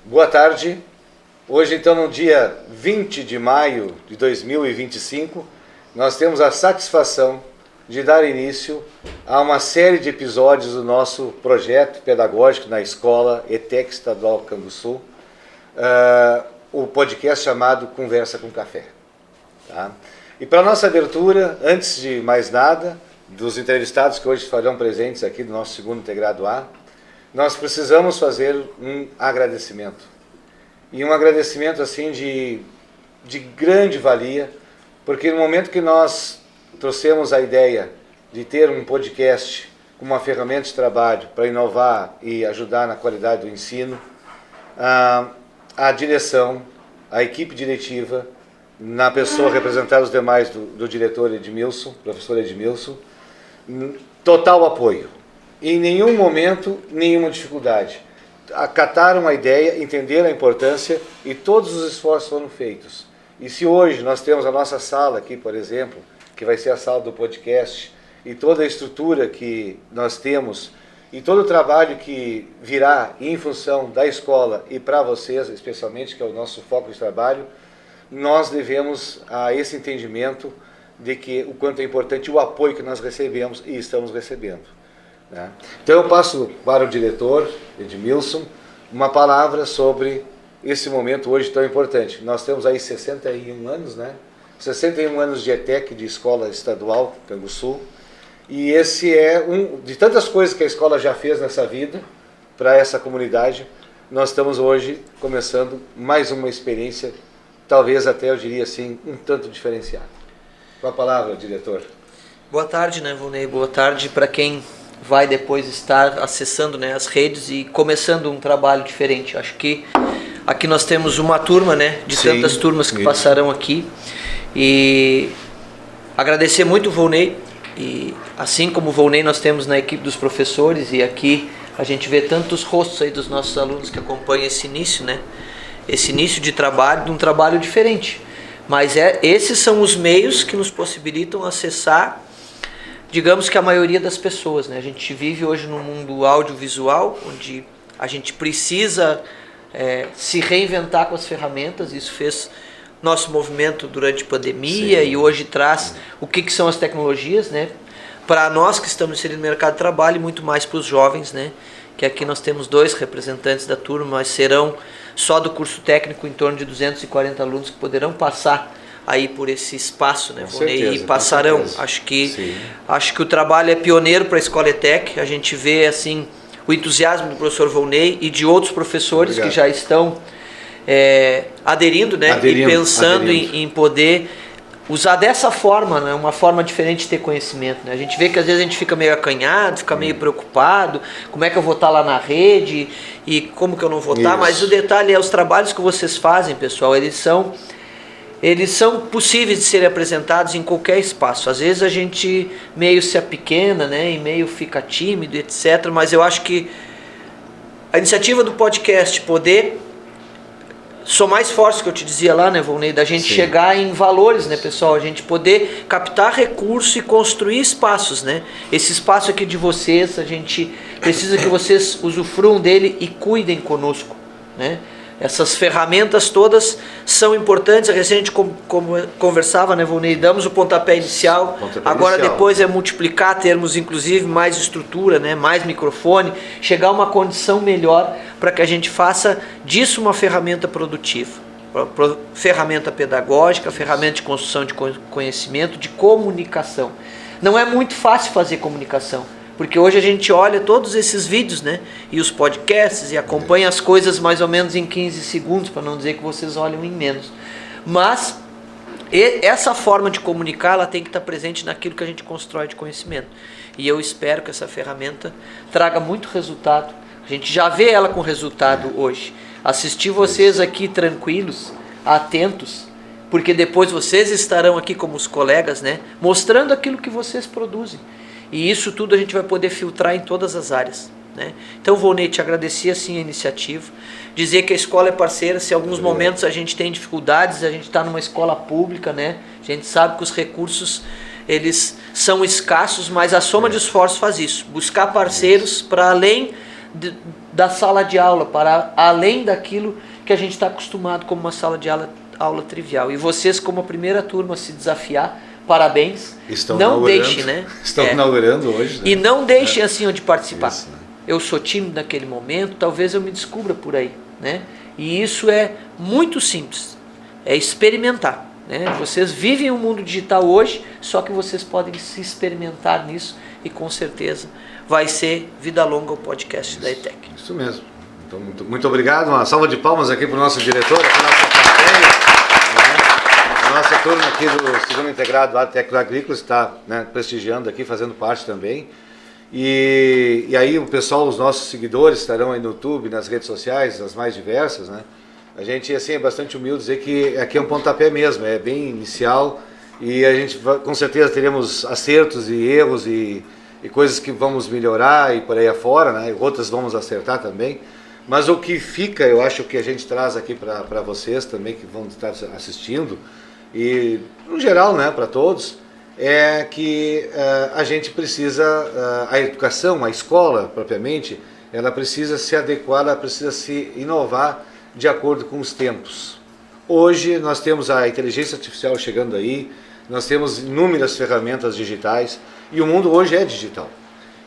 Boa tarde. Hoje, então, no dia 20 de maio de 2025, nós temos a satisfação de dar início a uma série de episódios do nosso projeto pedagógico na Escola ETEC Estadual Canguçu, o podcast chamado Conversa com Café. Tá? E para nossa abertura, antes de mais nada, dos entrevistados que hoje farão presentes aqui do nosso segundo integrado A, nós precisamos fazer um agradecimento. E um agradecimento assim de grande valia, porque no momento que nós trouxemos a ideia de ter um podcast como uma ferramenta de trabalho para inovar e ajudar na qualidade do ensino, a direção, a equipe diretiva, na pessoa representada os demais do diretor Edmilson, professor Edmilson, total apoio. Em nenhum momento, nenhuma dificuldade. Acataram a ideia, entenderam a importância e todos os esforços foram feitos. E se hoje nós temos a nossa sala aqui, por exemplo, que vai ser a sala do podcast, e toda a estrutura que nós temos, e todo o trabalho que virá em função da escola e para vocês, especialmente, que é o nosso foco de trabalho, nós devemos a esse entendimento de que o quanto é importante o apoio que nós recebemos e estamos recebendo. Né? Então eu passo para o diretor Edmilson uma palavra sobre esse momento hoje tão importante. Nós temos aí 61 anos, né? 61 anos de ETEC, de Escola Estadual Canguçu, e esse é um de tantas coisas que a escola já fez nessa vida para essa comunidade. Nós estamos hoje começando mais uma experiência, talvez até eu diria assim, um tanto diferenciada. Com a palavra, diretor. Boa tarde, né, Volney? Boa tarde para quem vai depois estar acessando, né, as redes e começando um trabalho diferente. Acho que aqui nós temos uma turma, né, de tantas turmas que passarão aqui, e agradecer muito o Volney, e assim como o Volney nós temos na equipe dos professores, e aqui a gente vê tantos rostos aí dos nossos alunos que acompanham esse início, né, esse início de trabalho, de um trabalho diferente, mas esses são os meios que nos possibilitam acessar, digamos que a maioria das pessoas, né? A gente vive hoje num mundo audiovisual, onde a gente precisa se reinventar com as ferramentas. Isso fez nosso movimento durante a pandemia. Sim. E hoje traz o que são as tecnologias, né? Para nós que estamos inseridos no mercado de trabalho e muito mais para os jovens, né? Que aqui nós temos 2 representantes da turma, mas serão só do curso técnico em torno de 240 alunos que poderão passar aí por esse espaço, né, Volney, e passarão. Acho que o trabalho é pioneiro para a Escola ETEC. A gente vê assim o entusiasmo do professor Volney e de outros professores que já estão aderindo, né, e pensando em poder usar dessa forma, né, uma forma diferente de ter conhecimento, né? A gente vê que às vezes a gente fica meio acanhado, fica meio preocupado, como é que eu vou estar lá na rede e como que eu não vou estar, mas o detalhe é os trabalhos que vocês fazem, pessoal, eles são possíveis de serem apresentados em qualquer espaço. Às vezes a gente meio se apequena, né, e meio fica tímido, etc. Mas eu acho que a iniciativa do podcast poder somar esforços, que eu te dizia lá, né, Volney, da gente chegar em valores, né, pessoal, a gente poder captar recurso e construir espaços, né. Esse espaço aqui de vocês, a gente precisa que vocês usufruam dele e cuidem conosco, né. Essas ferramentas todas são importantes. A gente conversava, né, Volney, damos o pontapé inicial. Agora depois é multiplicar, termos inclusive mais estrutura, né, mais microfone, chegar a uma condição melhor para que a gente faça disso uma ferramenta produtiva, ferramenta pedagógica, ferramenta de construção de conhecimento, de comunicação. Não é muito fácil fazer comunicação, porque hoje a gente olha todos esses vídeos, né, e os podcasts, e acompanha as coisas mais ou menos em 15 segundos, para não dizer que vocês olham em menos. Mas essa forma de comunicar, ela tem que estar presente naquilo que a gente constrói de conhecimento. E eu espero que essa ferramenta traga muito resultado. A gente já vê ela com resultado hoje. Assistir vocês aqui tranquilos, atentos, porque depois vocês estarão aqui como os colegas, né, mostrando aquilo que vocês produzem. E isso tudo a gente vai poder filtrar em todas as áreas, né? Então, Volney, te agradecer assim a iniciativa, dizer que a escola é parceira. Se em alguns momentos a gente tem dificuldades, a gente está numa escola pública, né? A gente sabe que os recursos eles são escassos, mas a soma de esforços faz isso, buscar parceiros para além da sala de aula, para além daquilo que a gente está acostumado como uma sala de aula trivial. E vocês, como a primeira turma a se desafiar, parabéns. Não deixem, né? Estão inaugurando hoje. Né? E não deixem assim de participar. Isso, né? Eu sou tímido naquele momento, talvez eu me descubra por aí, né? E isso é muito simples, é experimentar, né? Vocês vivem o mundo digital hoje, só que vocês podem se experimentar nisso e com certeza vai ser vida longa o podcast da ETEC. Isso mesmo. Então, muito obrigado, uma salva de palmas aqui para o nosso diretor, aqui na nossa plateia, né? A nossa turma aqui do segundo integrado lá do Técnico Agrícola está, né, prestigiando aqui, fazendo parte também. E aí o pessoal, os nossos seguidores estarão aí no YouTube, nas redes sociais, as mais diversas, né? A gente assim, é bastante humilde dizer que aqui é um pontapé mesmo, é bem inicial e a gente com certeza teremos acertos e erros e coisas que vamos melhorar e por aí afora, né? Outras vamos acertar também. Mas o que fica, eu acho que a gente traz aqui para vocês também que vão estar assistindo e no geral, né, para todos, é que a gente precisa, a educação, a escola propriamente, ela precisa se adequar, ela precisa se inovar de acordo com os tempos. Hoje nós temos a inteligência artificial chegando aí, nós temos inúmeras ferramentas digitais e o mundo hoje é digital.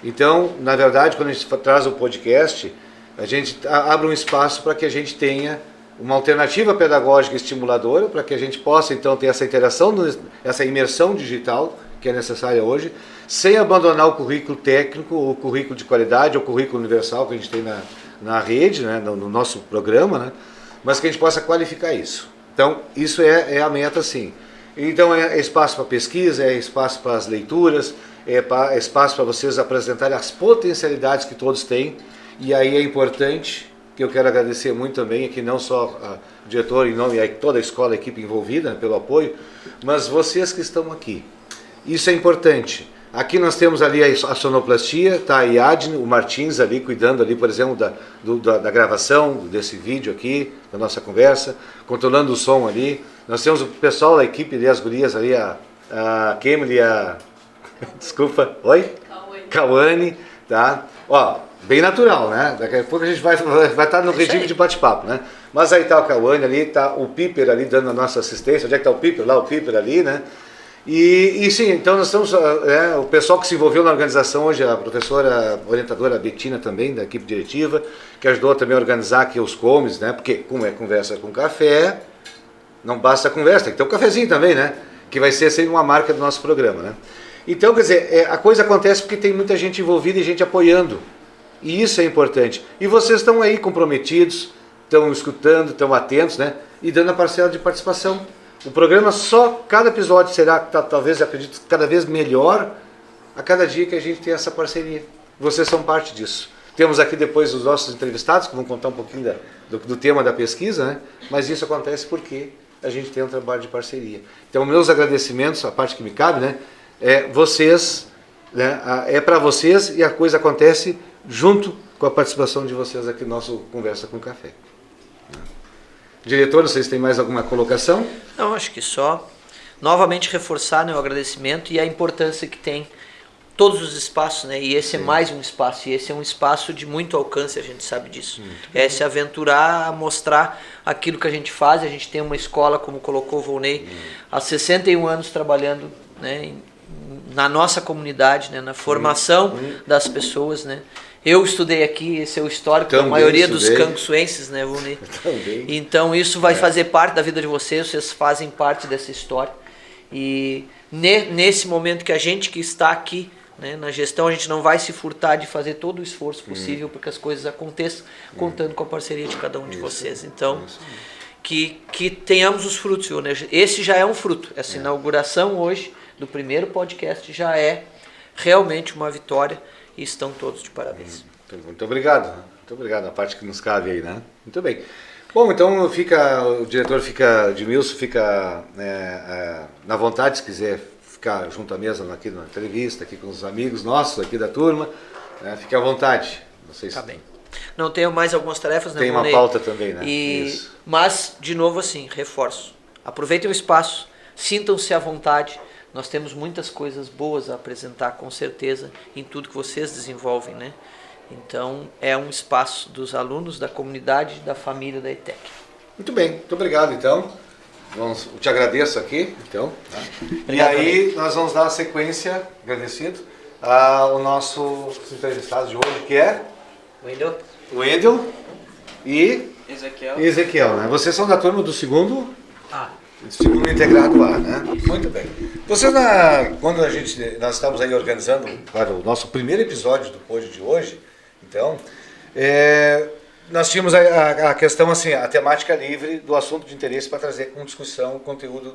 Então, na verdade, quando a gente traz o podcast, a gente abre um espaço para que a gente tenha uma alternativa pedagógica estimuladora para que a gente possa então ter essa interação, essa imersão digital que é necessária hoje, sem abandonar o currículo técnico, o currículo de qualidade, o currículo universal que a gente tem na rede, né, no nosso programa, né, mas que a gente possa qualificar isso. Então, isso é a meta, sim. Então, é espaço para pesquisa, é espaço para as leituras, é espaço para vocês apresentarem as potencialidades que todos têm, e aí é importante que eu quero agradecer muito também, aqui não só o diretor, em nome de toda a escola, a equipe envolvida, né, pelo apoio, mas vocês que estão aqui. Isso é importante. Aqui nós temos ali a sonoplastia, tá a Iadne, o Martins ali, cuidando ali, por exemplo, da gravação desse vídeo aqui, da nossa conversa, controlando o som ali. Nós temos o pessoal da equipe ali, as gurias ali, a Kemily, desculpa, oi? Cauane, tá? Ó, bem natural, né? Daqui a pouco a gente vai estar no regime de bate-papo, né? Mas aí tá o Cauane ali, tá o Piper ali dando a nossa assistência. Onde é que tá o Piper? Lá o Piper ali, né? E sim, então nós estamos, o pessoal que se envolveu na organização hoje, a professora orientadora Betina também, da equipe diretiva, que ajudou também a organizar aqui os comes, né? Porque como é conversa com café, não basta a conversa, tem que ter um cafezinho também, né? Que vai ser sempre uma marca do nosso programa, né? Então, quer dizer, a coisa acontece porque tem muita gente envolvida e gente apoiando. E isso é importante. E vocês estão aí comprometidos, estão escutando, estão atentos, né? E dando a parcela de participação. O programa só, cada episódio será, talvez, acredito, cada vez melhor a cada dia que a gente tem essa parceria. Vocês são parte disso. Temos aqui depois os nossos entrevistados, que vão contar um pouquinho do tema da pesquisa, né? Mas isso acontece porque a gente tem um trabalho de parceria. Então, meus agradecimentos, a parte que me cabe, né? Vocês, né? É para vocês e a coisa acontece junto com a participação de vocês aqui no nosso Conversa com Café. Diretor, vocês têm mais alguma colocação? Não, acho que só novamente reforçar, né, o agradecimento e a importância que tem todos os espaços, né? E esse Sim. é mais um espaço, e esse é um espaço de muito alcance, a gente sabe disso. É se aventurar a mostrar aquilo que a gente faz. A gente tem uma escola, como colocou o Volney, há 61 anos trabalhando, né, na nossa comunidade, né, na formação das pessoas, né? Eu estudei aqui, esse é o histórico da maioria dos canguçuenses, né, Volney? Então isso vai fazer parte da vida de vocês fazem parte dessa história. E nesse momento que a gente que está aqui, né, na gestão, a gente não vai se furtar de fazer todo o esforço possível para que as coisas aconteçam, contando com a parceria de cada um de vocês. Então, que tenhamos os frutos, né? Esse já é um fruto. Essa inauguração hoje do primeiro podcast já é realmente uma vitória. E estão todos de parabéns. Muito obrigado. Muito obrigado. A parte que nos cabe aí, né? Muito bem. Bom, então o diretor Edmilson fica na vontade, se quiser ficar junto à mesa aqui na entrevista, aqui com os amigos nossos aqui da turma, fique à vontade. Não sei se... Tá bem. Não tenho mais algumas tarefas, né? Tem uma pauta também, né? Isso. Mas, de novo assim, reforço. Aproveitem o espaço, sintam-se à vontade. Nós temos muitas coisas boas a apresentar, com certeza, em tudo que vocês desenvolvem, né? Então é um espaço dos alunos, da comunidade, da família da ETEC. Muito bem, muito obrigado então. Eu te agradeço aqui, então. Tá? Obrigado, e aí nós vamos dar a sequência, agradecido, ao nosso entrevistado de hoje, que é Wendel? o Wendel e Ezequiel. né? Vocês são da turma do segundo Ah. Segundo integrado A, né? Muito bem. Vocês, quando nós estamos aí organizando para o nosso primeiro episódio do Pod de hoje, então, nós tínhamos a questão assim, a temática livre do assunto de interesse para trazer com discussão o conteúdo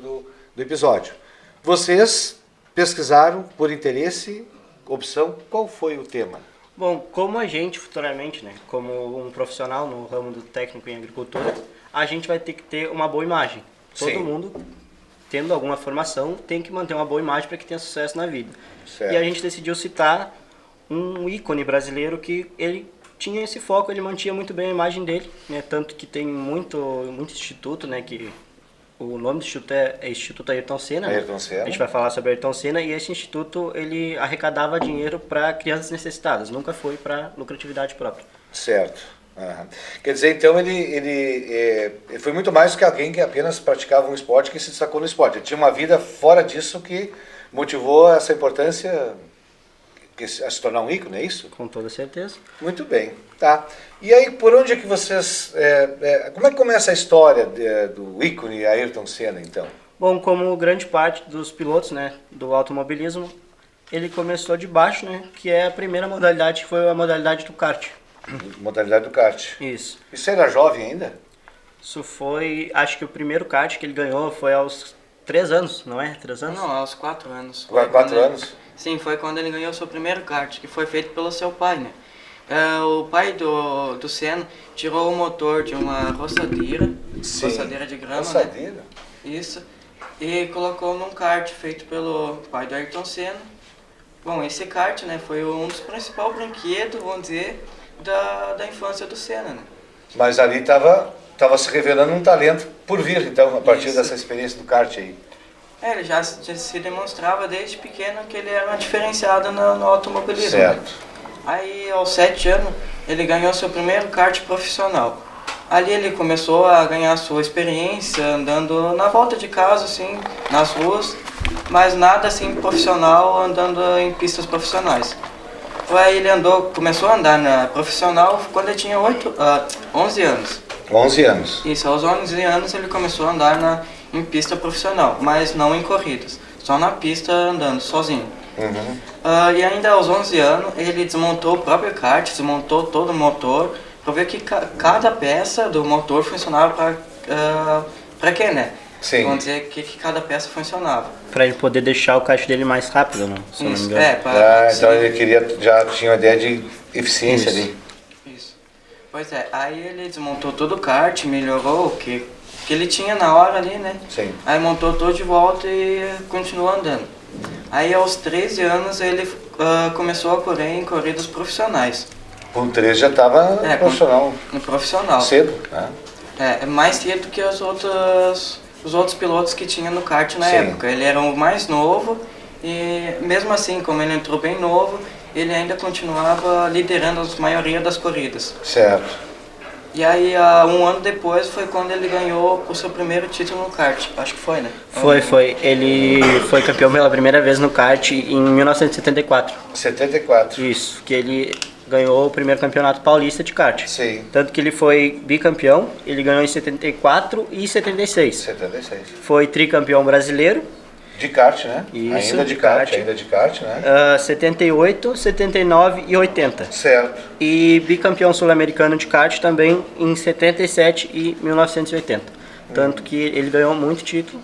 do episódio. Vocês pesquisaram por interesse, opção, qual foi o tema? Bom, como a gente futuramente, né, como um profissional no ramo do técnico em agricultura, a gente vai ter que ter uma boa imagem. Todo Sim. mundo, tendo alguma formação, tem que manter uma boa imagem para que tenha sucesso na vida. Certo. E a gente decidiu citar um ícone brasileiro que ele tinha esse foco, ele mantinha muito bem a imagem dele, né? Tanto que tem muito instituto, né? Que o nome do instituto é Instituto Ayrton Senna. Ayrton Senna. A gente vai falar sobre Ayrton Senna, e esse instituto ele arrecadava dinheiro para crianças necessitadas, nunca foi para lucratividade própria. Certo. Uhum. Quer dizer, então ele foi muito mais do que alguém que apenas praticava um esporte, que se destacou no esporte. Ele tinha uma vida fora disso que motivou essa importância a se tornar um ícone, é isso? Com toda certeza. Muito bem, tá. E aí, por onde é que vocês... como é que começa a história do ícone Ayrton Senna, então? Bom, como grande parte dos pilotos, né, do automobilismo, ele começou de baixo, né, que é a primeira modalidade, que foi a modalidade do kart. Modalidade do kart. Isso. E você era jovem ainda? Isso foi, acho que o primeiro kart que ele ganhou foi aos 3 anos, não é? 3 anos? Não, aos 4 anos. Foi 4 anos? Sim, foi quando ele ganhou seu primeiro kart, que foi feito pelo seu pai, né? O pai do Senna tirou o motor de uma roçadeira, Sim. roçadeira de grama, Roçadeira? né? Isso. E colocou num kart feito pelo pai do Ayrton Senna. Bom, esse kart, né, foi um dos principais brinquedos, vamos dizer, da infância do Senna, né? Mas ali estava se revelando um talento por vir, então, a partir Isso. dessa experiência do kart aí. Ele já se demonstrava desde pequeno que ele era diferenciado no automobilismo. Certo. Né? Aí, aos 7 anos, ele ganhou seu primeiro kart profissional. Ali ele começou a ganhar sua experiência andando na volta de casa, assim, nas ruas, mas nada assim profissional, andando em pistas profissionais. Aí ele começou a andar na profissional quando ele tinha 11 anos. 11 anos. Isso, aos 11 anos ele começou a andar em pista profissional, mas não em corridas, só na pista andando sozinho. Uhum. E ainda aos 11 anos ele desmontou o próprio kart, desmontou todo o motor, para ver que cada peça do motor funcionava para quê, né? Sim. Vamos dizer que cada peça funcionava. Para ele poder deixar o kart dele mais rápido, não? Se eu não me engano. Então ele já tinha uma ideia de eficiência Isso. ali. Isso. Pois é, aí ele desmontou todo o kart, melhorou o que ele tinha na hora ali, né? Sim. Aí montou todo de volta e continuou andando. Aí aos 13 anos ele começou a correr em corridas profissionais. Com 13 já estava profissional. No profissional. Cedo, né? É mais cedo que os outros pilotos que tinha no kart na Sim. época. Ele era o mais novo e mesmo assim, como ele entrou bem novo, ele ainda continuava liderando a maioria das corridas. Certo. E aí, um ano depois, foi quando ele ganhou o seu primeiro título no kart. Acho que foi, né? Foi. Ele foi campeão pela primeira vez no kart em 1974. 74. Isso, que ele ganhou o primeiro campeonato paulista de kart. Sim. Tanto que ele foi bicampeão, ele ganhou em 74 e 76. 76. Foi tricampeão brasileiro, De kart, né? Isso, ainda de kart, né? 78, 79 e 80. Certo. E bicampeão sul-americano de kart também em 77 e 1980. Tanto que ele ganhou muito título,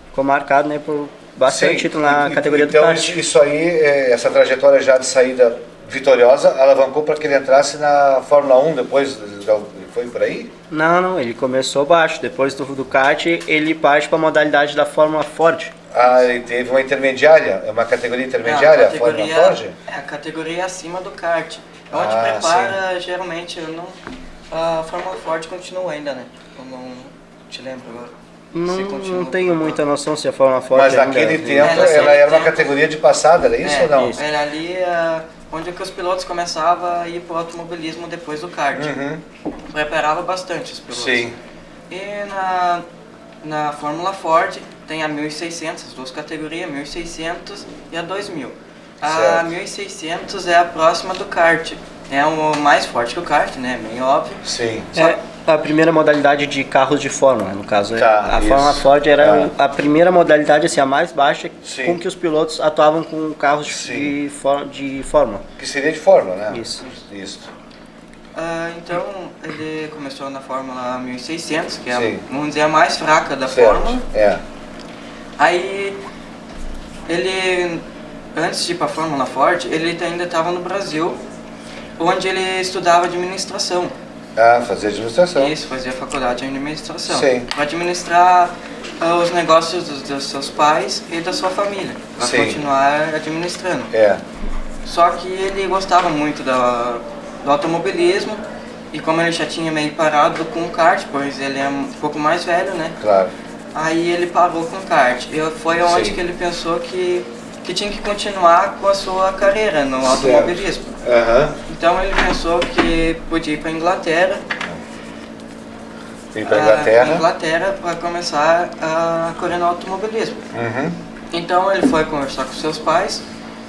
ficou marcado, né, por bastante Sim. título na categoria do kart. Então isso aí, essa trajetória já de saída vitoriosa, alavancou para que ele entrasse na Fórmula 1 depois, foi por aí? Não, ele começou baixo. Depois do kart, ele parte para a modalidade da Fórmula Ford. Ele teve uma intermediária, uma categoria intermediária, a Fórmula Ford? É a categoria acima do kart. É onde prepara, geralmente, a Fórmula Ford continua ainda, né? Eu não te lembro agora. Não tenho muita noção se a Fórmula Ford Mas ainda... naquele tempo ela era uma categoria de passada, era isso ou não? Era ali onde que os pilotos começavam a ir para o automobilismo depois do kart. Preparava bastante os pilotos. Sim. E na Fórmula Ford tem a 1600, as duas categorias, 1600 e a 2000. A Certo. 1600 é a próxima do kart. É o mais forte que o kart, né? Meio óbvio. Sim. É a primeira modalidade de carros de Fórmula, no caso. Tá, A Fórmula isso. Ford era a primeira modalidade, assim, a mais baixa, Sim. com que os pilotos atuavam com carros Sim. de Fórmula. Que seria de Fórmula, né? Isso. Isso. Então, ele começou na Fórmula 1600, que é, Sim. vamos dizer, a mais fraca da Certo. Fórmula. É. Aí, ele, antes de ir para a Fórmula Ford, ele ainda estava no Brasil, onde ele estudava administração. Ah, fazer administração. Isso, fazia faculdade de administração. Sim. Para administrar os negócios dos seus pais e da sua família. Para Sim. continuar administrando. É. Só que ele gostava muito do automobilismo. E como ele já tinha meio parado com o kart, pois ele é um pouco mais velho, né? Claro. Aí ele parou com o kart. E foi onde Sim. que ele pensou que tinha que continuar com a sua carreira no automobilismo. Aham. Então ele pensou que podia ir para a Inglaterra. Ir pra Inglaterra. Inglaterra para começar a correr no automobilismo. Uhum. Então ele foi conversar com seus pais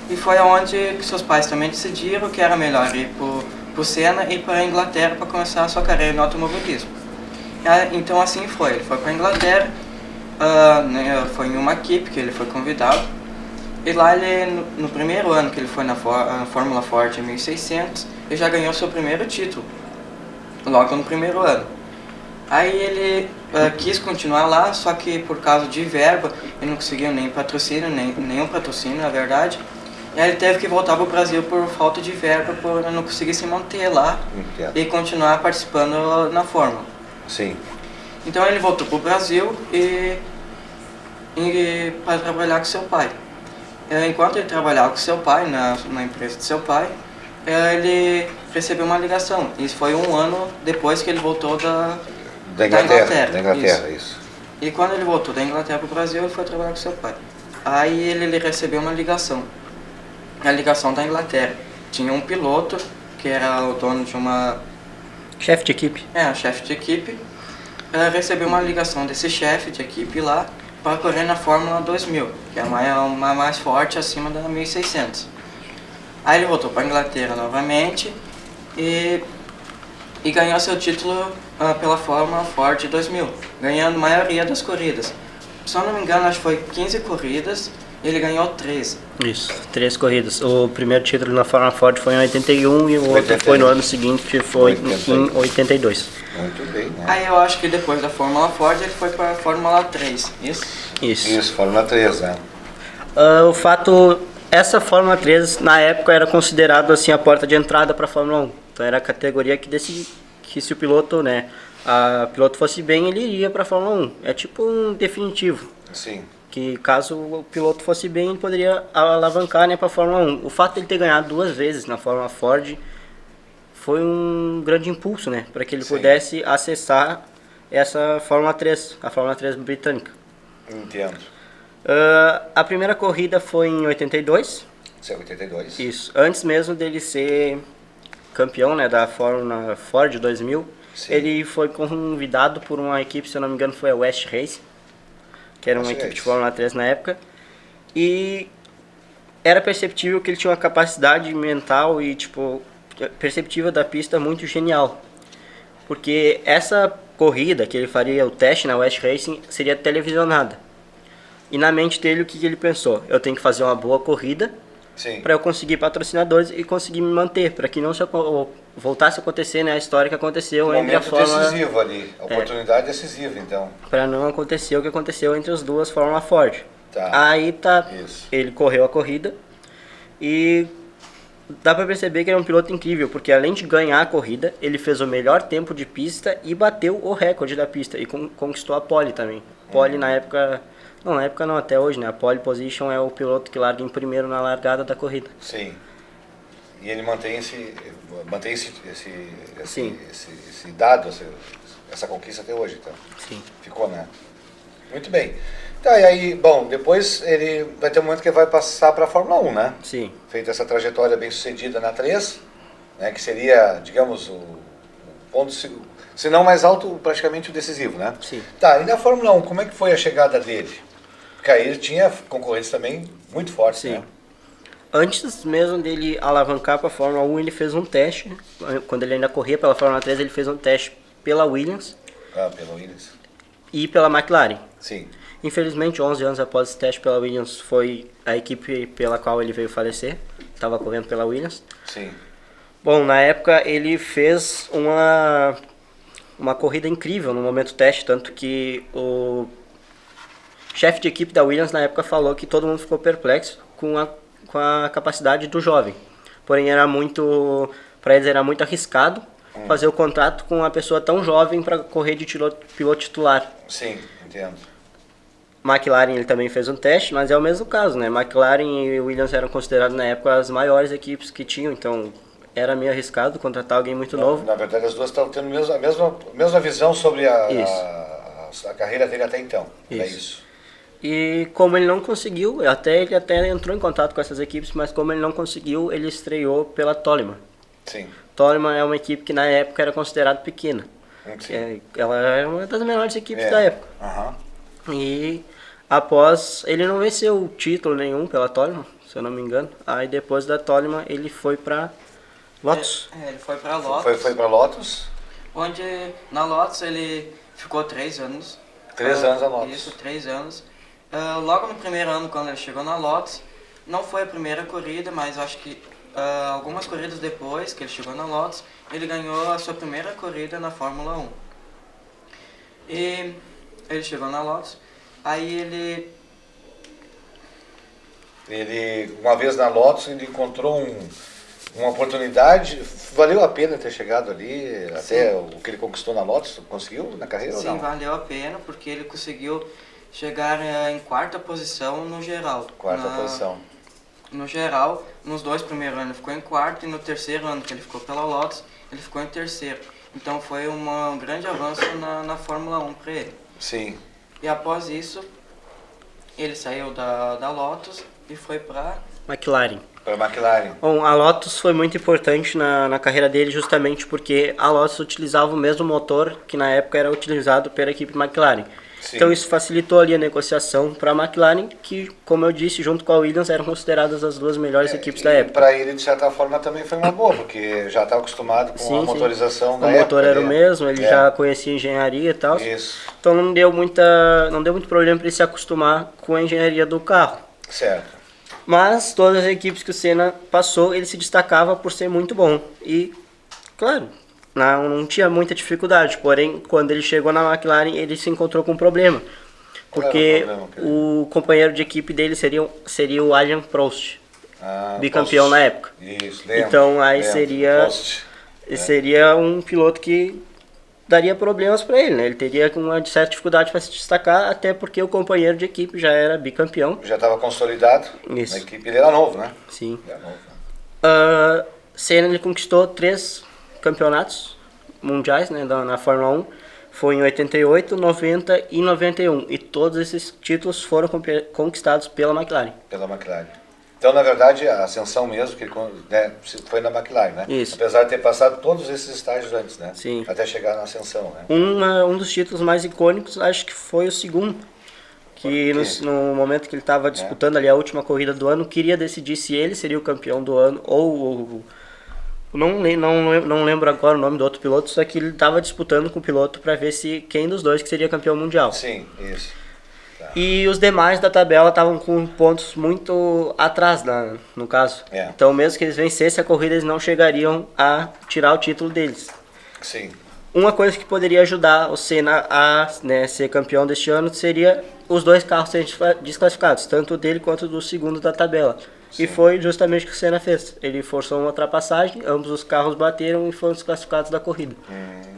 e foi aonde que seus pais também decidiram que era melhor ir pro Senna e ir para a Inglaterra para começar a sua carreira no automobilismo. Então assim foi, ele foi para a Inglaterra, foi em uma equipe que ele foi convidado. E lá ele, no primeiro ano que ele foi na Fórmula Ford 1600, ele já ganhou seu primeiro título, logo no primeiro ano. Aí ele quis continuar lá, só que por causa de verba, ele não conseguiu nem patrocínio, nenhum patrocínio, na verdade. E aí ele teve que voltar para o Brasil por falta de verba, por não conseguir se manter lá Entendo. e continuar participando na Fórmula. Sim. Então ele voltou para o Brasil para trabalhar com seu pai. Enquanto ele trabalhava com seu pai, na empresa de seu pai, ele recebeu uma ligação. Isso foi um ano depois que ele voltou da Inglaterra. Da Inglaterra, isso. E quando ele voltou da Inglaterra para o Brasil, ele foi trabalhar com seu pai. Aí ele recebeu uma ligação. A ligação da Inglaterra. Tinha um piloto, que era o dono de uma... Chefe de equipe. chefe de equipe. Recebeu uma ligação desse chefe de equipe lá para correr na Fórmula 2000, que é uma mais forte acima da 1600. Aí ele voltou para a Inglaterra novamente e ganhou seu título pela Fórmula Ford 2000, ganhando a maioria das corridas. Se eu não me engano, acho que foi 15 corridas e ele ganhou 13. Isso, 3 corridas. O primeiro título na Fórmula Ford foi em 81 e o outro foi no ano seguinte, que foi em 82. Muito bem, né? Aí eu acho que depois da Fórmula Ford ele foi para a Fórmula 3, isso? Isso. Fórmula 3, né? O fato, essa Fórmula 3 na época era considerado assim a porta de entrada para a Fórmula 1. Então era a categoria que decidia que se o piloto, a piloto fosse bem, ele iria para a Fórmula 1. É tipo um definitivo. Sim. Que caso o piloto fosse bem, ele poderia alavancar, para a Fórmula 1. O fato de ele ter ganhado 2 vezes na Fórmula Ford foi um grande impulso, para que ele Sim. pudesse acessar essa Fórmula 3, a Fórmula 3 britânica. Entendo. A primeira corrida foi em 82. Isso é 82. Isso, antes mesmo dele ser campeão, da Fórmula Ford 2000. Sim. Ele foi convidado por uma equipe, se eu não me engano, foi a West Racing, que era uma West equipe de Racing. Fórmula 3 na época. E era perceptível que ele tinha uma capacidade mental e perceptível da pista muito genial. Porque essa corrida que ele faria o teste na West Racing seria televisionada. E na mente dele, o que ele pensou? Eu tenho que fazer uma boa corrida Sim. para eu conseguir patrocinadores e conseguir me manter, para que não voltasse a acontecer a história que aconteceu entre a Momento Fórmula... decisivo ali. A oportunidade decisiva, então. Para não acontecer o que aconteceu entre as duas Fórmula Ford. Tá. Aí Isso. ele correu a corrida e dá para perceber que ele é um piloto incrível, porque além de ganhar a corrida, ele fez o melhor tempo de pista e bateu o recorde da pista e conquistou a pole também. Pole na época... Não, na época não, até hoje, a pole position é o piloto que larga em primeiro na largada da corrida. Sim. E ele mantém esse Sim. dado, essa conquista até hoje, então. Sim. Ficou, né? Muito bem. Tá, e aí, bom, depois ele vai ter um momento que ele vai passar para a Fórmula 1, né? Sim. Feita essa trajetória bem sucedida na 3, né, que seria, digamos, o ponto, se não mais alto, praticamente o decisivo, né? Sim. Tá, e na Fórmula 1, como é que foi a chegada dele? Porque aí ele tinha concorrentes também muito fortes, Sim. né? Antes mesmo dele alavancar para a Fórmula 1, ele fez um teste. Quando ele ainda corria pela Fórmula 3, ele fez um teste pela Williams Ah, pelo Williams. e pela McLaren. Sim. Infelizmente, 11 anos após esse teste pela Williams, foi a equipe pela qual ele veio falecer. Estava correndo pela Williams. Sim. Bom, na época ele fez uma corrida incrível no momento teste, tanto que o chefe de equipe da Williams na época falou que todo mundo ficou perplexo com a capacidade do jovem. Porém, para eles era muito arriscado fazer o contrato com uma pessoa tão jovem para correr de piloto titular. Sim, entendo. McLaren ele também fez um teste, mas é o mesmo caso, né? McLaren e Williams eram considerados na época as maiores equipes que tinham, então era meio arriscado contratar alguém muito novo. Na verdade, as duas estavam tendo a mesma visão sobre a carreira dele até então. É isso. E como ele não conseguiu, ele até entrou em contato com essas equipes, mas como ele não conseguiu, ele estreou pela Toleman. Sim. Toleman é uma equipe que na época era considerada pequena. Sim. Ela é uma das menores equipes da época. E após, ele não venceu título nenhum pela Toleman, se eu não me engano. Aí depois da Toleman ele foi para Lotus. Ele foi para Lotus. Foi para Lotus? Onde na Lotus ele ficou 3 anos. 3 anos na Lotus. Isso, 3 anos. Logo no primeiro ano, quando ele chegou na Lotus, não foi a primeira corrida, mas acho que algumas corridas depois que ele chegou na Lotus, ele ganhou a sua primeira corrida na Fórmula 1. E ele chegou na Lotus, aí ele uma vez na Lotus, ele encontrou uma oportunidade. Valeu a pena ter chegado ali, até o que ele conquistou na Lotus? Conseguiu na carreira ou não? Sim, valeu a pena, porque ele conseguiu chegar em 4ª posição no geral. Quarta posição. No geral, nos 2 primeiros anos ele ficou em 4º, e no 3º ano que ele ficou pela Lotus, ele ficou em 3º. Então foi um grande avanço na Fórmula 1 para ele. Sim. E após isso, ele saiu da Lotus e foi para McLaren. Para a McLaren. Bom, a Lotus foi muito importante na carreira dele justamente porque a Lotus utilizava o mesmo motor que na época era utilizado pela equipe McLaren. Sim. Então isso facilitou ali a negociação para a McLaren, que, como eu disse, junto com a Williams eram consideradas as duas melhores equipes da época. Para ele, de certa forma, também foi uma boa, porque já estava acostumado com a motorização da época. O motor era o mesmo, ele já É. conhecia engenharia e tal. Isso. Então não deu muito problema para ele se acostumar com a engenharia do carro. Certo. Mas todas as equipes que o Senna passou, ele se destacava por ser muito bom. E, claro, não tinha muita dificuldade. Porém, quando ele chegou na McLaren, ele se encontrou com um problema. Porque o companheiro de equipe dele seria o Alain Prost, bicampeão na época. Isso, lembro. Então aí Prost. seria um piloto que daria problemas para ele, né? Ele teria uma certa dificuldade para se destacar, até porque o companheiro de equipe já era bicampeão. Já estava consolidado. Isso. Na equipe, ele era novo, né? Sim. Ele era novo, né? Senna ele conquistou 3 campeonatos mundiais, né, na Fórmula 1. Foi em 88, 90 e 91. E todos esses títulos foram conquistados pela McLaren. Pela McLaren. Então, na verdade, a ascensão mesmo que ele, né, foi na McLaren, né? Isso. Apesar de ter passado todos esses estágios antes, né? Sim. Até chegar na ascensão, né? Um dos títulos mais icônicos, acho que foi o segundo. Que no momento que ele estava disputando ali a última corrida do ano, queria decidir se ele seria o campeão do ano ou não lembro agora o nome do outro piloto, só que ele estava disputando com o piloto para ver se quem dos dois que seria campeão mundial. Sim, isso. Tá. E os demais da tabela estavam com pontos muito atrás, no caso. É. Então, mesmo que eles vencessem a corrida, eles não chegariam a tirar o título deles. Sim. Uma coisa que poderia ajudar o Senna a ser campeão deste ano seria os 2 carros serem desclassificados, tanto o dele quanto do segundo da tabela. Sim. E foi justamente o que o Senna fez. Ele forçou uma ultrapassagem, ambos os carros bateram e foram desclassificados da corrida.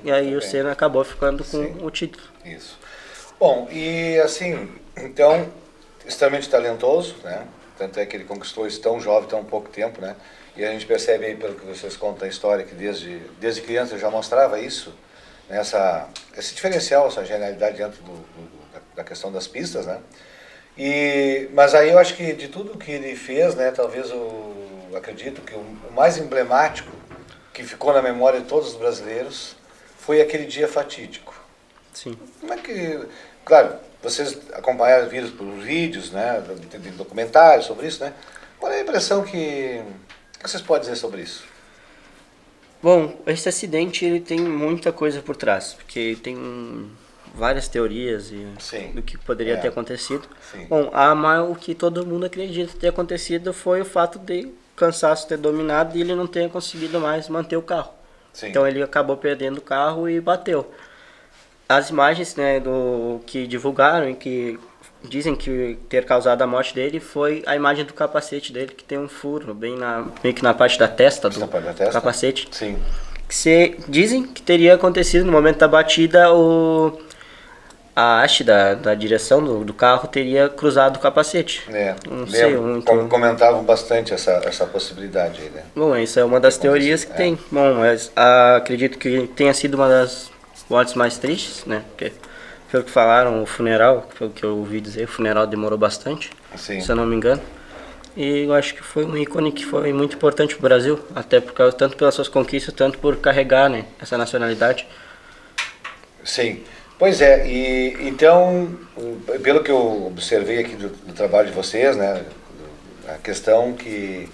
E aí o Senna acabou ficando com o título. Isso. Bom, e assim, então, extremamente talentoso, né? Tanto é que ele conquistou isso tão jovem, tão pouco tempo, né? E a gente percebe aí, pelo que vocês contam a história, que desde criança ele já mostrava isso, né? Esse diferencial, essa genialidade dentro da questão das pistas, né? Mas aí eu acho que de tudo que ele fez, né, talvez acredito que o mais emblemático que ficou na memória de todos os brasileiros foi aquele dia fatídico. Sim. Como é que... Claro, vocês acompanharam, viram por vídeos, né, tem documentários sobre isso, né? Qual é a impressão que vocês podem dizer sobre isso? Bom, esse acidente ele tem muita coisa por trás, porque tem várias teorias do que poderia ter acontecido. Sim. Bom, o que todo mundo acredita ter acontecido foi o fato de o cansaço ter dominado e ele não ter conseguido mais manter o carro. Sim. Então ele acabou perdendo o carro e bateu. As imagens, né, que divulgaram e que dizem que ter causado a morte dele foi a imagem do capacete dele, que tem um furo meio que na parte da testa do capacete. Sim. Dizem que teria acontecido no momento da batida, a haste da direção do carro teria cruzado o capacete. Não sei muito. Comentavam bastante essa possibilidade aí, né? Bom, isso é uma das teorias que tem. Bom, mas acredito que tenha sido uma das mortes mais tristes, né? Porque, pelo que falaram, o funeral, pelo que eu ouvi dizer, o funeral demorou bastante, Sim. se eu não me engano. E eu acho que foi um ícone que foi muito importante para o Brasil, até tanto pelas suas conquistas, tanto por carregar, né, essa nacionalidade. Sim. Pois é, e então, pelo que eu observei aqui do trabalho de vocês, né, a questão que,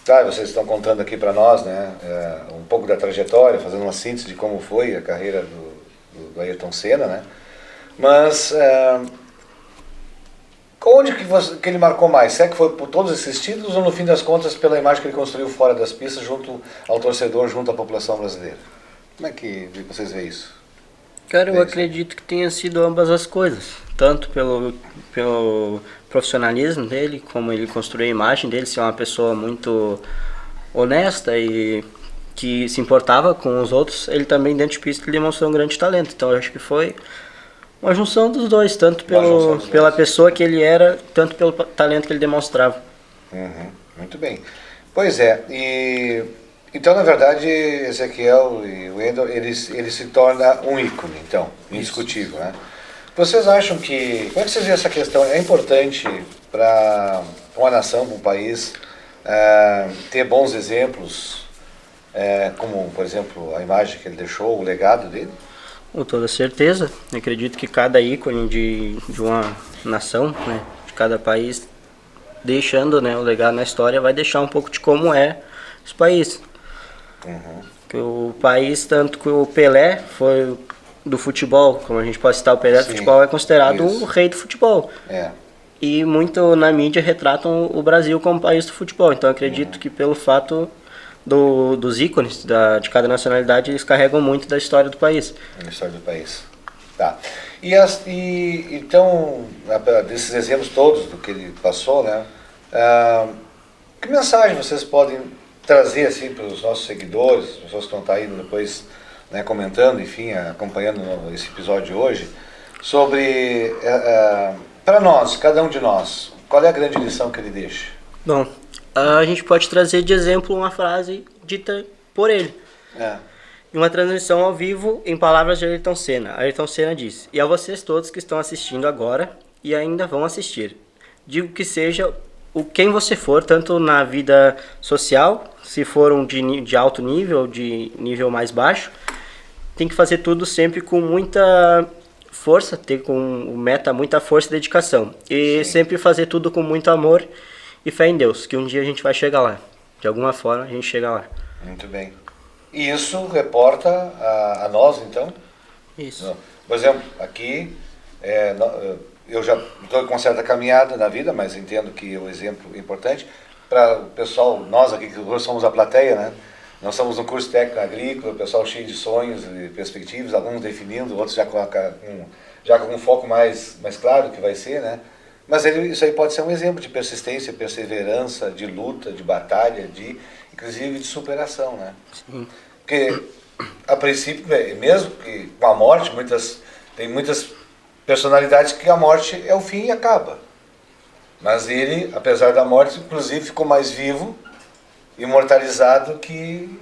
claro, vocês estão contando aqui para nós, né, um pouco da trajetória, fazendo uma síntese de como foi a carreira do Ayrton Senna, né, mas onde que ele marcou mais? Será que foi por todos esses títulos ou no fim das contas pela imagem que ele construiu fora das pistas junto ao torcedor, junto à população brasileira? Como é que vocês veem isso? Cara, eu acredito que tenha sido ambas as coisas, tanto pelo profissionalismo dele, como ele construiu a imagem dele, ser uma pessoa muito honesta e que se importava com os outros, ele também dentro de pista demonstrou um grande talento, então eu acho que foi uma junção dos dois, tanto pela pessoa que ele era, tanto pelo talento que ele demonstrava. Muito bem. Pois é, então, na verdade, Ezequiel e Wendel, ele se torna um ícone, então, indiscutível, né? Vocês acham que... Como é que vocês veem essa questão? É importante para uma nação, para um país, ter bons exemplos, como, por exemplo, a imagem que ele deixou, o legado dele? Com toda certeza. Eu acredito que cada ícone de uma nação, né, de cada país, deixando, né, o legado na história, vai deixar um pouco de como é esse país. Que o país, tanto que o Pelé foi do futebol, como a gente pode citar o Pelé, do futebol é considerado o rei do futebol. E muito na mídia retratam o Brasil como país do futebol. Então eu acredito que pelo fato dos ícones de cada nacionalidade, eles carregam muito da história do país. Da história do país. Tá. Então, desses exemplos todos do que ele passou, né? Que mensagem vocês podem trazer assim para os nossos seguidores, as pessoas que estão aí depois, né, comentando, enfim, acompanhando esse episódio de hoje, sobre, para nós, cada um de nós, qual é a grande lição que ele deixa? Bom, a gente pode trazer de exemplo uma frase dita por ele. Em uma transmissão ao vivo, em palavras de Ayrton Senna. Ayrton Senna disse: "E a vocês todos que estão assistindo agora e ainda vão assistir, digo que seja quem você for, tanto na vida social, se for de alto nível, de nível mais baixo, tem que fazer tudo sempre com muita força, ter com meta muita força e dedicação. E sempre fazer tudo com muito amor e fé em Deus, que um dia a gente vai chegar lá. De alguma forma a gente chega lá." Muito bem. E isso reporta a nós, então? Isso. Por exemplo, aqui, eu já estou com certa caminhada na vida, mas entendo que o exemplo é importante. Para o pessoal, nós aqui que hoje somos a plateia, né? Nós somos no curso técnico agrícola, o pessoal cheio de sonhos e perspectivas, alguns definindo, outros já com um foco mais claro que vai ser, né? Mas isso aí pode ser um exemplo de persistência, perseverança, de luta, de batalha, inclusive de superação, né? Sim. Porque, a princípio, mesmo que com a morte, tem muitas personalidades que a morte é o fim e acaba. Mas ele, apesar da morte, inclusive ficou mais vivo, imortalizado do que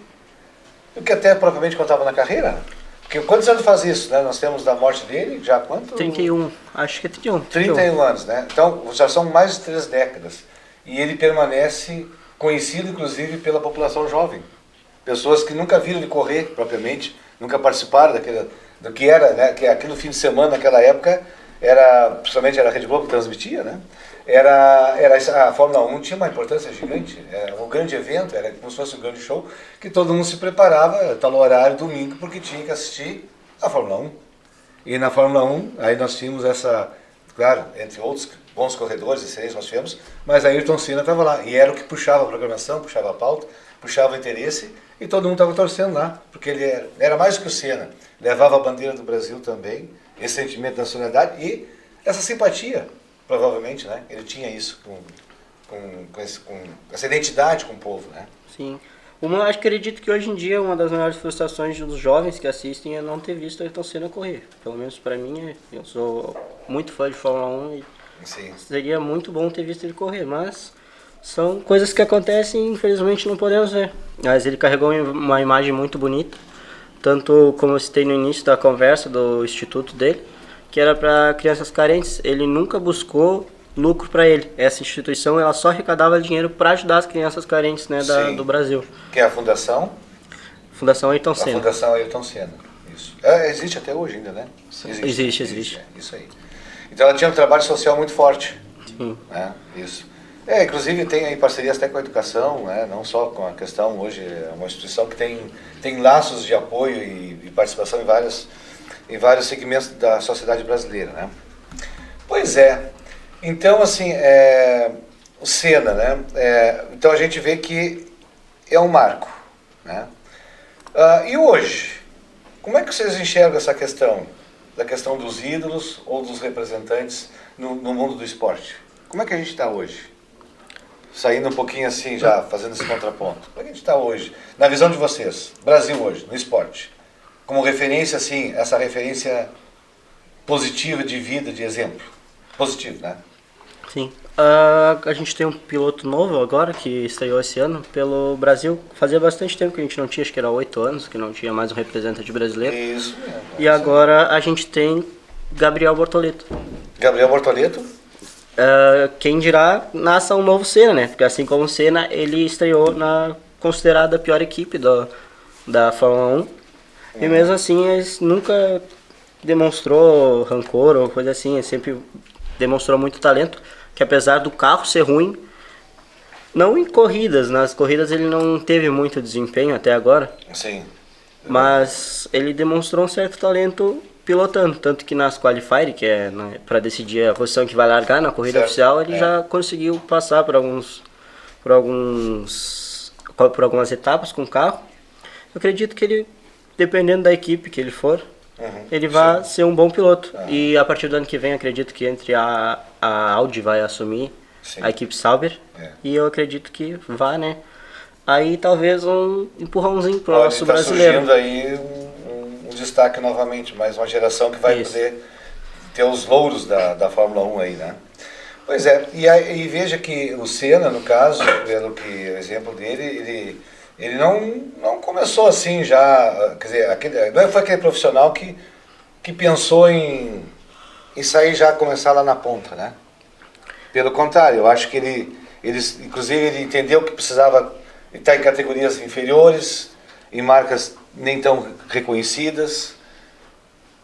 até propriamente quando estava na carreira. Porque quantos anos faz isso, né? Nós temos da morte dele, já quanto? 31, acho que é 31. 31 anos, né? Então, já são mais de 3 décadas. E ele permanece conhecido, inclusive, pela população jovem. Pessoas que nunca viram ele correr, propriamente, nunca participaram do que era, né? Que aquele fim de semana, naquela época, principalmente era a Rede Globo que transmitia, né? A Fórmula 1 tinha uma importância gigante, era um grande evento, era como se fosse um grande show, que todo mundo se preparava, tal horário, domingo, porque tinha que assistir a Fórmula 1. E na Fórmula 1, aí nós tínhamos claro, entre outros bons corredores, excelentes nós tivemos, mas Ayrton Senna estava lá, e era o que puxava a programação, puxava a pauta, puxava o interesse, e todo mundo estava torcendo lá, porque ele era mais do que o Senna, levava a bandeira do Brasil também, esse sentimento de nacionalidade e essa simpatia. Provavelmente, né? Ele tinha isso com essa identidade com o povo, né? Sim. Acredito que hoje em dia uma das maiores frustrações dos jovens que assistem é não ter visto Ayrton Senna correr. Pelo menos para mim, eu sou muito fã de Fórmula 1 e Sim. seria muito bom ter visto ele correr, mas são coisas que acontecem e infelizmente não podemos ver. Mas ele carregou uma imagem muito bonita, tanto como eu citei no início da conversa do instituto dele, que era para crianças carentes. Ele nunca buscou lucro para ele. Essa instituição ela só arrecadava dinheiro para ajudar as crianças carentes, né, do Brasil. Que é a Fundação? Fundação Ayrton Senna. A Fundação Ayrton Senna. Isso. Existe até hoje ainda, né? Existe. Isso aí. Então ela tinha um trabalho social muito forte. Sim. Né? Isso. Inclusive tem aí parcerias até com a educação, né? Não só com a questão, hoje é uma instituição que tem laços de apoio e participação em vários segmentos da sociedade brasileira, né? Pois é. Então, assim, o Senna, né? Então a gente vê que é um marco, né? E hoje, como é que vocês enxergam essa questão? Da questão dos ídolos ou dos representantes no mundo do esporte? Como é que a gente está hoje? Saindo um pouquinho assim, já fazendo esse contraponto. Como é que a gente está hoje? Na visão de vocês, Brasil hoje, no esporte. Como referência, assim, essa referência positiva de vida, de exemplo. Positivo, né? Sim. A gente tem um piloto novo agora, que estreou esse ano pelo Brasil. Fazia bastante tempo que a gente não tinha, acho que era 8 anos, que não tinha mais um representante brasileiro. Isso mesmo. E agora a gente tem Gabriel Bortoleto. Gabriel Bortoleto? Quem dirá, nasça um novo Senna, né? Porque assim como o Senna, ele estreou na considerada pior equipe da Fórmula 1. E mesmo assim, ele nunca demonstrou rancor ou coisa assim, ele sempre demonstrou muito talento, que apesar do carro ser ruim, não em corridas, nas corridas ele não teve muito desempenho até agora. Sim. Mas ele demonstrou um certo talento pilotando, tanto que nas qualifier, que é para decidir a posição que vai largar na corrida oficial, ele já conseguiu passar por algumas etapas com o carro. Eu acredito que ele, dependendo da equipe que ele for, ele vai ser um bom piloto. E a partir do ano que vem, acredito que entre a Audi vai assumir a equipe Sauber. E eu acredito que vá, né? Aí talvez um empurrãozinho pro nosso brasileiro. Surgindo aí um destaque novamente, mais uma geração que vai poder ter os louros da Fórmula 1 aí, né? Pois é, e veja que o Senna, no caso, pelo que o exemplo dele, ele não começou assim já, quer dizer, não foi aquele profissional que pensou em sair já, começar lá na ponta, né? Pelo contrário, eu acho que ele inclusive ele entendeu que precisava estar em categorias inferiores, em marcas nem tão reconhecidas,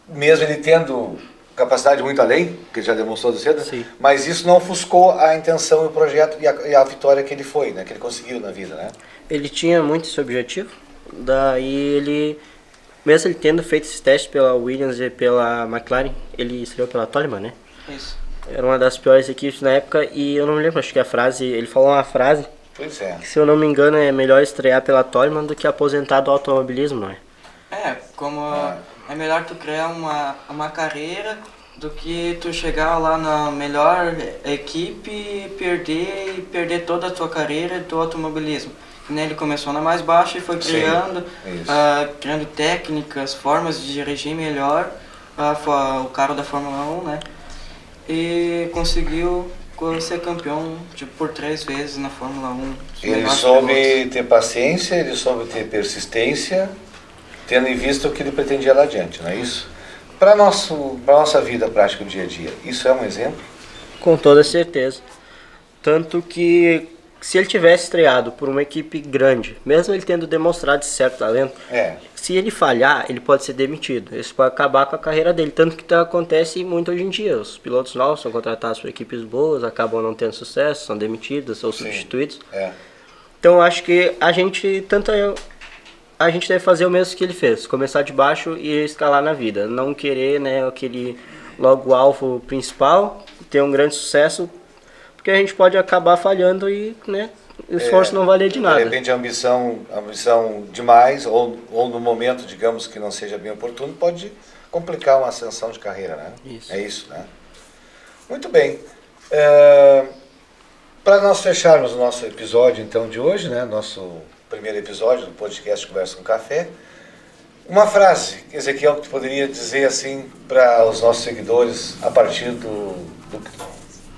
mesmo ele tendo capacidade muito além, que ele já demonstrou do cedo, mas isso não ofuscou a intenção e o projeto e a vitória que ele foi, né, que ele conseguiu na vida, né? Ele tinha muito esse objetivo, daí ele, mesmo ele tendo feito esses testes pela Williams e pela McLaren, ele estreou pela Toleman, né? Isso. Era uma das piores equipes na época e eu não me lembro, acho que ele falou uma frase, que, se eu não me engano, é melhor estrear pela Toleman do que aposentar do automobilismo, não é? É melhor tu criar uma carreira do que tu chegar lá na melhor equipe e perder toda a tua carreira do automobilismo. Ele começou na mais baixa e foi criando técnicas, formas de dirigir melhor o cara da Fórmula 1, né? E conseguiu ser campeão por 3 vezes na Fórmula 1. Ele soube ter paciência, ele soube ter persistência tendo em vista o que ele pretendia lá adiante, não é isso? Para nossa vida prática do dia a dia, isso é um exemplo? Com toda certeza. Tanto que se ele tivesse estreado por uma equipe grande, mesmo ele tendo demonstrado certo talento, se ele falhar, ele pode ser demitido. Isso pode acabar com a carreira dele. Tanto que acontece muito hoje em dia. Os pilotos novos são contratados por equipes boas, acabam não tendo sucesso, são demitidos ou substituídos. Então acho que a gente deve fazer o mesmo que ele fez, começar de baixo e escalar na vida, não querer, né, aquele logo alvo principal, ter um grande sucesso, porque a gente pode acabar falhando e, né, o esforço não valer de nada. De repente a ambição demais, ou no momento, digamos, que não seja bem oportuno, pode complicar uma ascensão de carreira, né? Isso. É isso, né? Muito bem. Para nós fecharmos o nosso episódio, então, de hoje, né, nosso primeiro episódio do podcast Conversa com Café, uma frase, Ezequiel, que tu poderia dizer assim para os nossos seguidores a partir do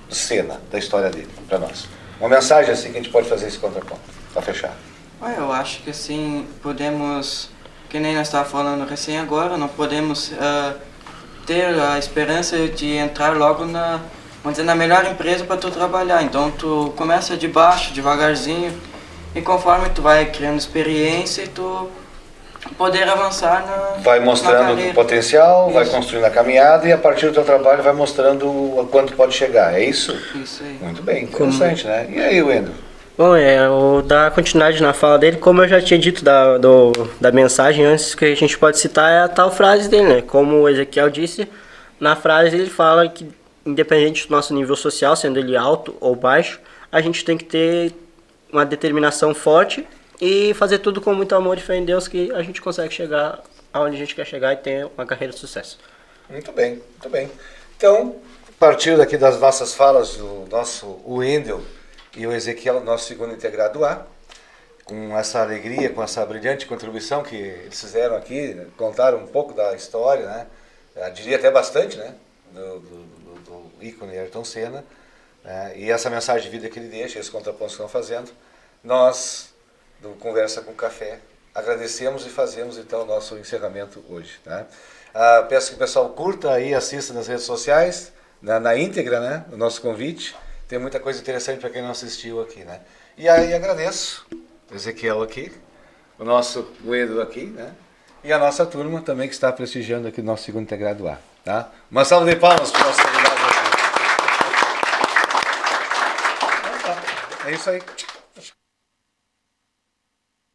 Senna, da história dele, para nós. Uma mensagem assim que a gente pode fazer esse contraponto, para fechar. Eu acho que assim, podemos, que nem nós estávamos falando recém agora, não podemos ter a esperança de entrar logo vamos dizer, na melhor empresa para tu trabalhar. Então tu começa de baixo, devagarzinho, e conforme tu vai criando experiência e tu poder avançar vai mostrando o potencial, vai construindo a caminhada e a partir do teu trabalho vai mostrando o quanto pode chegar, é isso? Isso aí. Muito bem, interessante, né? E aí, Wendel? Bom, eu dar continuidade na fala dele, como eu já tinha dito da mensagem antes, que a gente pode citar é a tal frase dele, né? Como o Ezequiel disse, na frase ele fala que independente do nosso nível social, sendo ele alto ou baixo, a gente tem que ter uma determinação forte e fazer tudo com muito amor e fé em Deus, que a gente consegue chegar aonde a gente quer chegar e ter uma carreira de sucesso. Muito bem, muito bem. Então, a partir daqui das nossas falas do nosso Wendel e o Ezequiel, nosso segundo integrado A, com essa alegria, com essa brilhante contribuição que eles fizeram aqui, contaram um pouco da história, né? Eu diria até bastante, né? Do ícone Ayrton Senna, né? E essa mensagem de vida que ele deixa, esse contraponto que estão fazendo, nós, do Conversa com Café, agradecemos e fazemos então o nosso encerramento hoje, né? Peço que o pessoal curta aí, assista nas redes sociais, na íntegra, né? O nosso convite. Tem muita coisa interessante para quem não assistiu aqui, né? E aí agradeço o Ezequiel aqui, o nosso Wendel aqui, né? E a nossa turma também que está prestigiando aqui o nosso segundo integrado A, tá? Uma salva de palmas para o nosso convidado aqui. É isso aí.